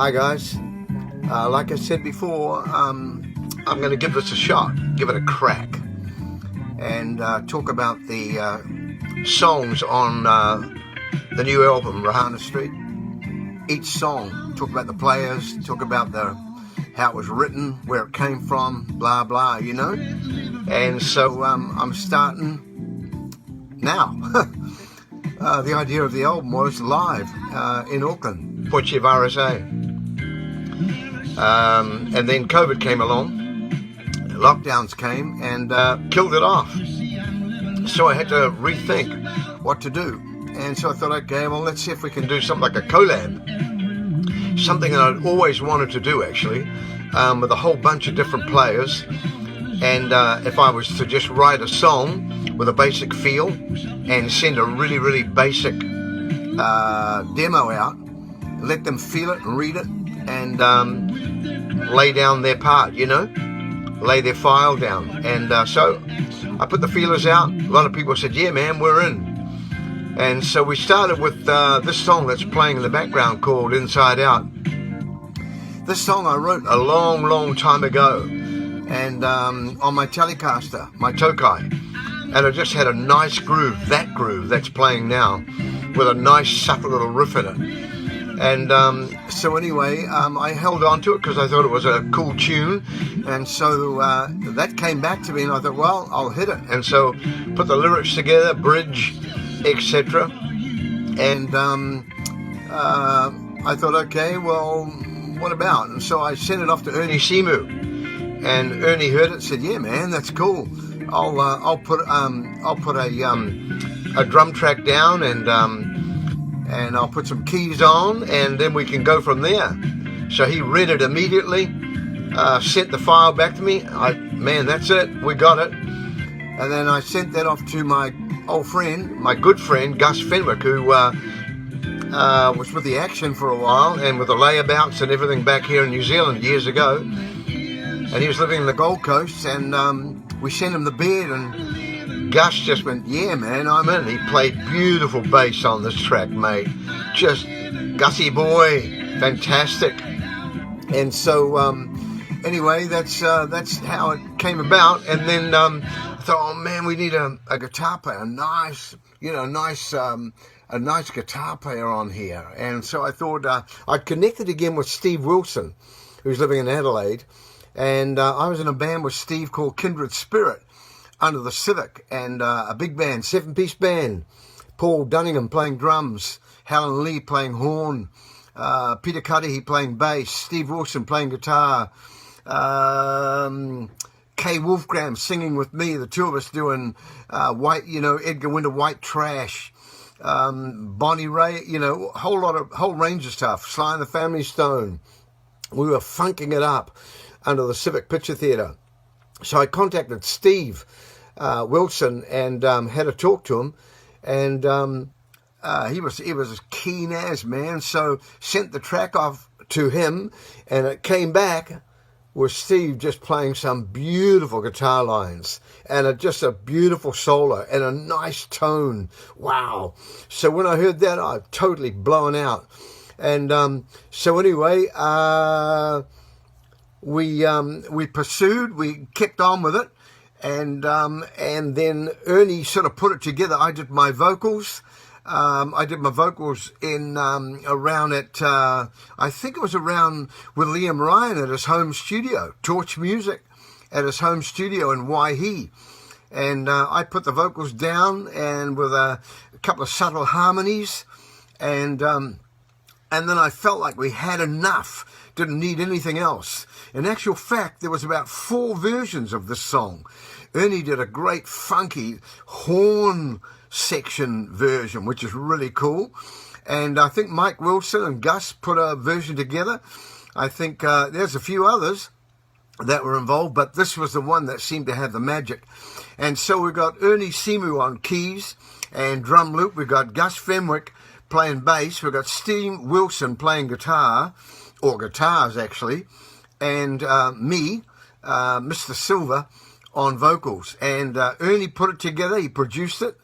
Hi guys, like I said before, I'm going to give this a shot, give it a crack, and talk about the songs on the new album, Reihana Street. Each song, talk about the players, talk about how it was written, where it came from, blah blah, you know. And so I'm starting now. The idea of the album was live in Auckland, Poichi RSA. And then COVID came along, lockdowns came and killed it off. So I had to rethink what to do. And so I thought, okay, well, let's see if we can do something like a collab. Something that I'd always wanted to do, actually, with a whole bunch of different players. And if I was to just write a song with a basic feel and send a really, really basic demo out, let them feel it and read it, and lay down their part, you know, lay their file down. And so I put the feelers out. A lot of people said, yeah, man, we're in. And so we started with this song that's playing in the background called Inside Out. This song I wrote a long, long time ago, and on my Telecaster, my Tokai. And it just had a nice groove, that groove that's playing now, with a nice subtle little riff in it. And so anyway, I held on to it because I thought it was a cool tune. And so that came back to me, and I thought, well, I'll hit it. And so put the lyrics together, bridge, etc. And I thought, okay, well, what about? And so I sent it off to Ernie Simu. And Ernie heard it, said, yeah, man, that's cool. I'll put a drum track down, and I'll put some keys on, and then we can go from there. So he read it immediately, sent the file back to me. Man, that's it, we got it. And then I sent that off to my old friend, my good friend, Gus Fenwick, who was with the Action for a while, and with the layabouts and everything back here in New Zealand years ago. And he was living in the Gold Coast, and we sent him the bed, and Gus just went, yeah, man, I'm in. He played beautiful bass on this track, mate. Just Gussie boy, fantastic. And so, anyway, that's how it came about. And then I thought, oh man, we need a guitar player, a nice guitar player on here. And so I thought I connected again with Steve Wilson, who's living in Adelaide. And I was in a band with Steve called Kindred Spirit under the Civic, and a big band, 7-piece band. Paul Dunningham playing drums, Helen Lee playing horn, Peter Cudahy playing bass, Steve Wilson playing guitar, Kay Wolfgram singing with me, the two of us doing White, Edgar Winter White Trash, Bonnie Ray, whole range of stuff, Sly and the Family Stone. We were funking it up under the Civic Picture Theatre. So I contacted Steve Wilson and had a talk to him, and he was as keen as, man. So sent the track off to him, and it came back with Steve just playing some beautiful guitar lines and just a beautiful solo and a nice tone. Wow. So when I heard that, I was totally blown out. And so anyway, we pursued, we kept on with it, and then Ernie sort of put it together. I did my vocals. In around at I think it was around with Liam Ryan at his home studio, Torch Music, at his home studio in Waihi, and I put the vocals down, and with a couple of subtle harmonies, and then I felt like we had enough, didn't need anything else. In actual fact, there was about 4 versions of this song. Ernie did a great funky horn section version, which is really cool. And I think Mike Wilson and Gus put a version together. I think there's a few others that were involved, but this was the one that seemed to have the magic. And so we got Ernie Simu on keys and drum loop. We got Gus Fenwick playing bass. We got Steve Wilson playing guitar, or guitars actually, and me, Mr. Silver, on vocals. And Ernie put it together. He produced it,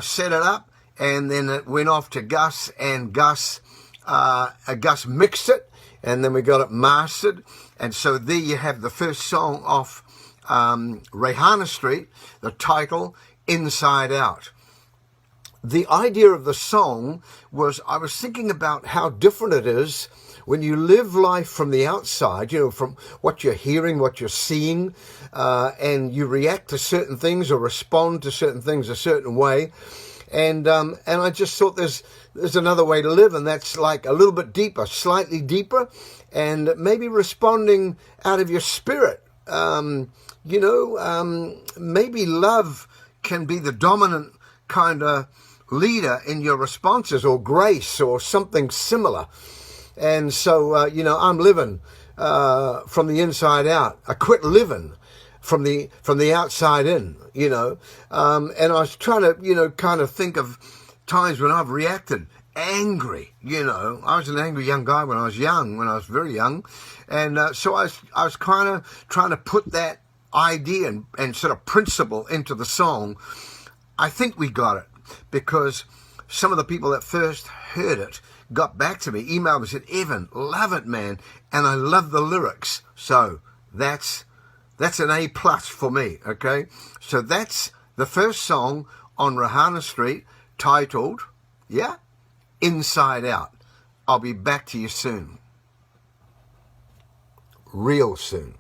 set it up, and then it went off to Gus, and Gus Gus mixed it, and then we got it mastered. And so there you have the first song off Reihana Street, the title, Inside Out. The idea of the song was, I was thinking about how different it is when you live life from the outside, from what you're hearing, what you're seeing, and you react to certain things or respond to certain things a certain way. And I just thought there's another way to live, and that's like a little bit deeper, slightly deeper, and maybe responding out of your spirit. Maybe love can be the dominant kind of leader in your responses, or grace, or something similar. And so, I'm living from the inside out. I quit living from the outside in, and I was trying to, kind of think of times when I've reacted angry, I was an angry young guy when I was very young. And so I was kind of trying to put that idea and sort of principle into the song. I think we got it, because some of the people that first heard it got back to me, emailed me, said, "Evan, love it, man, and I love the lyrics." So that's an A+ for me, okay? So that's the first song on Reihana Street, titled, Inside Out. I'll be back to you soon. Real soon.